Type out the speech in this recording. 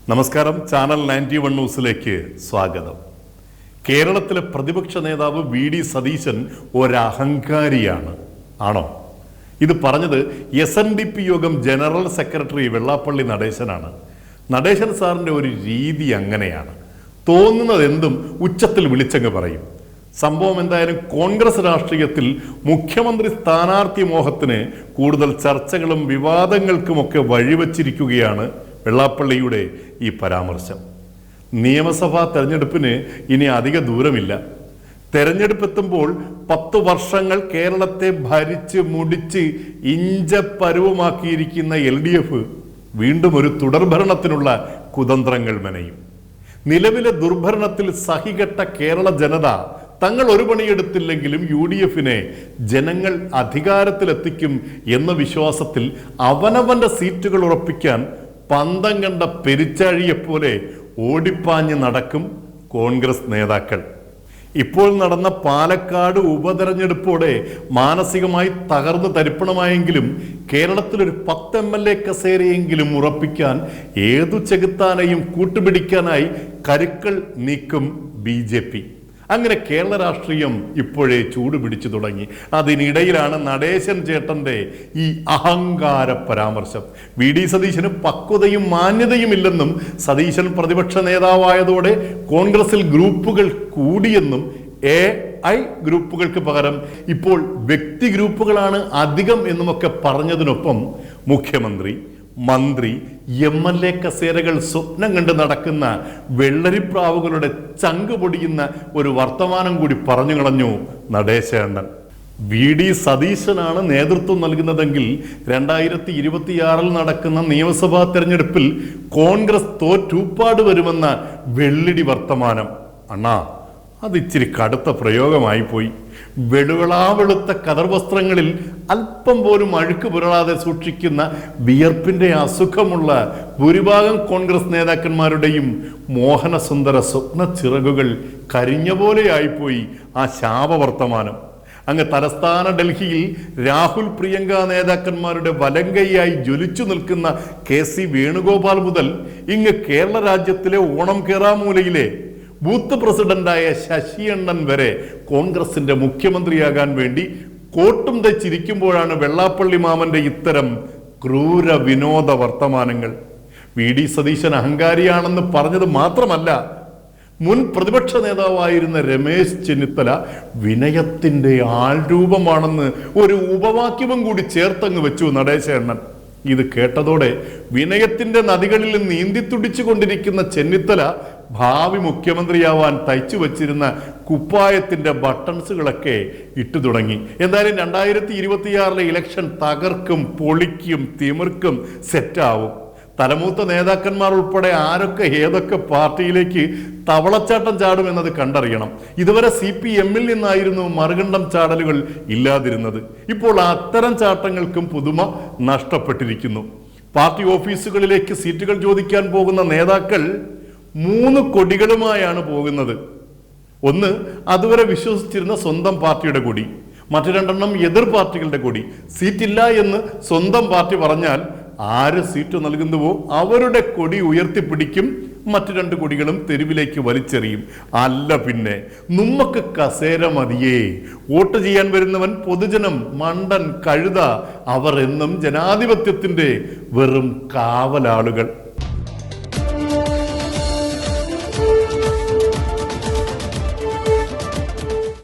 നമസ്കാരം. ചാനൽ 91 ന്യൂസിലേക്ക് സ്വാഗതം. കേരളത്തിലെ പ്രതിപക്ഷ നേതാവ് വി.ഡി. സതീശൻ ഒരഹങ്കാരിയാണ്. ആണോ? ഇത് പറഞ്ഞത് SNDP യോഗം ജനറൽ സെക്രട്ടറി വെള്ളാപ്പള്ളി നടേശനാണ്. നടേശൻ സാറിൻ്റെ ഒരു രീതി അങ്ങനെയാണ്. തോന്നുന്നത് എന്തും ഉച്ചത്തിൽ വിളിച്ചങ്ങ് പറയും. സംഭവം എന്തായാലും കോൺഗ്രസ് രാഷ്ട്രീയത്തിൽ മുഖ്യമന്ത്രി സ്ഥാനാർത്ഥി മോഹത്തിന് കൂടുതൽ ചർച്ചകളും വിവാദങ്ങൾക്കുമൊക്കെ വഴിവച്ചിരിക്കുകയാണ് വെള്ളാപ്പള്ളിയുടെ ഈ പരാമർശം. നിയമസഭാ തെരഞ്ഞെടുപ്പിന് ഇനി അധിക ദൂരമില്ല. തെരഞ്ഞെടുപ്പെത്തുമ്പോൾ 10 വർഷങ്ങൾ കേരളത്തെ ഭരിച്ച് മുടിച്ച് ഇഞ്ചപ്പരുവമാക്കിയിരിക്കുന്ന LDF വീണ്ടും ഒരു തുടർഭരണത്തിനുള്ള കുതന്ത്രങ്ങൾ മെനയും. നിലവിലെ ദുർഭരണത്തിൽ സഹികെട്ട കേരള ജനത തങ്ങൾ ഒരു പണിയെടുത്തില്ലെങ്കിലും UDFനെ ജനങ്ങൾ അധികാരത്തിലെത്തിക്കും എന്ന വിശ്വാസത്തിൽ അവനവന്റെ സീറ്റുകൾ ഉറപ്പിക്കാൻ പന്തം കണ്ട പെരിച്ചാഴിയെപ്പോലെ ഓടിപ്പാഞ്ഞ് നടക്കും കോൺഗ്രസ് നേതാക്കൾ. ഇപ്പോൾ നടന്ന പാലക്കാട് ഉപതെരഞ്ഞെടുപ്പോടെ മാനസികമായി തകർന്ന് തരിപ്പണമായെങ്കിലും കേരളത്തിലൊരു 10 MLA കസേരയെങ്കിലും ഉറപ്പിക്കാൻ ഏതു ചെകുത്താനെയും കൂട്ടുപിടിക്കാനായി കരുക്കൾ നീക്കും BJP. അങ്ങനെ കേരള രാഷ്ട്രീയം ഇപ്പോഴേ ചൂടുപിടിച്ചു തുടങ്ങി. അതിനിടയിലാണ് നടേശൻ ചേട്ടന്റെ ഈ അഹങ്കാര പരാമർശം. വി.ഡി. സതീശന് പക്വതയും മാന്യതയും ഇല്ലെന്നും സതീശൻ പ്രതിപക്ഷ നേതാവായതോടെ കോൺഗ്രസിൽ ഗ്രൂപ്പുകൾ കൂടിയെന്നും AI ഗ്രൂപ്പുകൾക്ക് പകരം ഇപ്പോൾ വ്യക്തി ഗ്രൂപ്പുകളാണ് അധികം എന്നുമൊക്കെ പറഞ്ഞതിനൊപ്പം മുഖ്യമന്ത്രി, മന്ത്രി, MLA കസേരകൾ സ്വപ്നം കണ്ട് നടക്കുന്ന വെള്ളരിപ്രാവുകളുടെ ചങ്ക് പൊടിയുന്ന ഒരു വർത്തമാനം കൂടി പറഞ്ഞു കളഞ്ഞു നടേശേണ്ണൻ. വി.ഡി. സതീശനാണ് നേതൃത്വം നൽകുന്നതെങ്കിൽ 2026 നടക്കുന്ന നിയമസഭാ തെരഞ്ഞെടുപ്പിൽ കോൺഗ്രസ് തോറ്റൂപ്പാട് വരുമെന്ന വെള്ളിടി വർത്തമാനം. അണ്ണാ, അതിച്ചിരി കടുത്ത പ്രയോഗമായി പോയി. വെളുവിളാവെളുത്ത കതർ വസ്ത്രങ്ങളിൽ അല്പം പോലും അഴുക്ക് പുരളാതെ സൂക്ഷിക്കുന്ന വിയർപ്പിന്റെ അസുഖമുള്ള ഭൂരിഭാഗം കോൺഗ്രസ് നേതാക്കന്മാരുടെയും മോഹനസുന്ദര സ്വപ്ന ചിറകുകൾ കരിഞ്ഞ പോലെയായിപ്പോയി ആ ശാപവർത്തമാനം. അങ്ങ് തലസ്ഥാന ഡൽഹിയിൽ രാഹുൽ പ്രിയങ്ക നേതാക്കന്മാരുടെ വലങ്കയായി ജ്വലിച്ചു നിൽക്കുന്ന KC വേണുഗോപാൽ മുതൽ ഇങ്ങ് കേരള രാജ്യത്തിലെ ഓണം കേറാമൂലയിലെ ബൂത്ത് പ്രസിഡന്റായ ശശിയണ്ണൻ വരെ കോൺഗ്രസിന്റെ മുഖ്യമന്ത്രിയാകാൻ വേണ്ടി കോട്ടും ധരിച്ചിരിക്കുമ്പോഴാണ് വെള്ളാപ്പള്ളി മാമന്റെ ഇത്തരം ക്രൂര വിനോദ വർത്തമാനങ്ങൾ. വി.ഡി. സതീശൻ അഹങ്കാരിയാണെന്ന് പറഞ്ഞത് മാത്രമല്ല, മുൻ പ്രതിപക്ഷ നേതാവായിരുന്ന രമേശ് ചെന്നിത്തല വിനയത്തിന്റെ ആൾരൂപമാണെന്ന് ഒരു ഉപവാക്യവും കൂടി ചേർത്തങ്ങ് വെച്ചു നടേശണ്ണൻ. ഇത് കേട്ടതോടെ വിനയത്തിന്റെ നദികളിൽ നീന്തിത്തുടിച്ചു കൊണ്ടിരിക്കുന്ന ചെന്നിത്തല ഭാവി മുഖ്യമന്ത്രിയാവാൻ തയ്ച്ചു വച്ചിരുന്ന കുപ്പായത്തിന്റെ ബട്ടൺസുകളൊക്കെ ഇട്ടു തുടങ്ങി. എന്തായാലും 2026 ഇലക്ഷൻ തകർക്കും, പൊളിക്കും, തിമിർക്കും, സെറ്റാവും. തലമൂത്ത നേതാക്കന്മാർ ഉൾപ്പെടെ ആരൊക്കെ ഏതൊക്കെ പാർട്ടിയിലേക്ക് തവളച്ചാട്ടം ചാടും എന്നത് കണ്ടറിയണം. ഇതുവരെ CPM-ൽ നിന്നായിരുന്നു മറുകണ്ഠം ചാടലുകൾ ഇല്ലാതിരുന്നത്. ഇപ്പോൾ അത്തരം ചാട്ടങ്ങൾക്കും പുതുമ നഷ്ടപ്പെട്ടിരിക്കുന്നു. പാർട്ടി ഓഫീസുകളിലേക്ക് സീറ്റുകൾ ചോദിക്കാൻ പോകുന്ന നേതാക്കൾ 3 കൊടികളുമായാണ് പോകുന്നത്. ഒന്ന്, അതുവരെ വിശ്വസിച്ചിരുന്ന സ്വന്തം പാർട്ടിയുടെ കൊടി. മറ്റു 2 എതിർ പാർട്ടികളുടെ കൊടി. സീറ്റില്ല എന്ന് സ്വന്തം പാർട്ടി പറഞ്ഞാൽ ആര് സീറ്റ് നൽകുന്നുവോ അവരുടെ കൊടി ഉയർത്തിപ്പിടിക്കും. മറ്റു 2 കൊടികളും തെരുവിലേക്ക് വലിച്ചെറിയും. അല്ല പിന്നെ, നമ്മക്ക് കസേര മതിയേ. വോട്ട് ചെയ്യാൻ വരുന്നവൻ പൊതുജനം, മണ്ടൻ, കഴുത. അവർ എന്നും ജനാധിപത്യത്തിന്റെ വെറും കാവലാളുകൾ.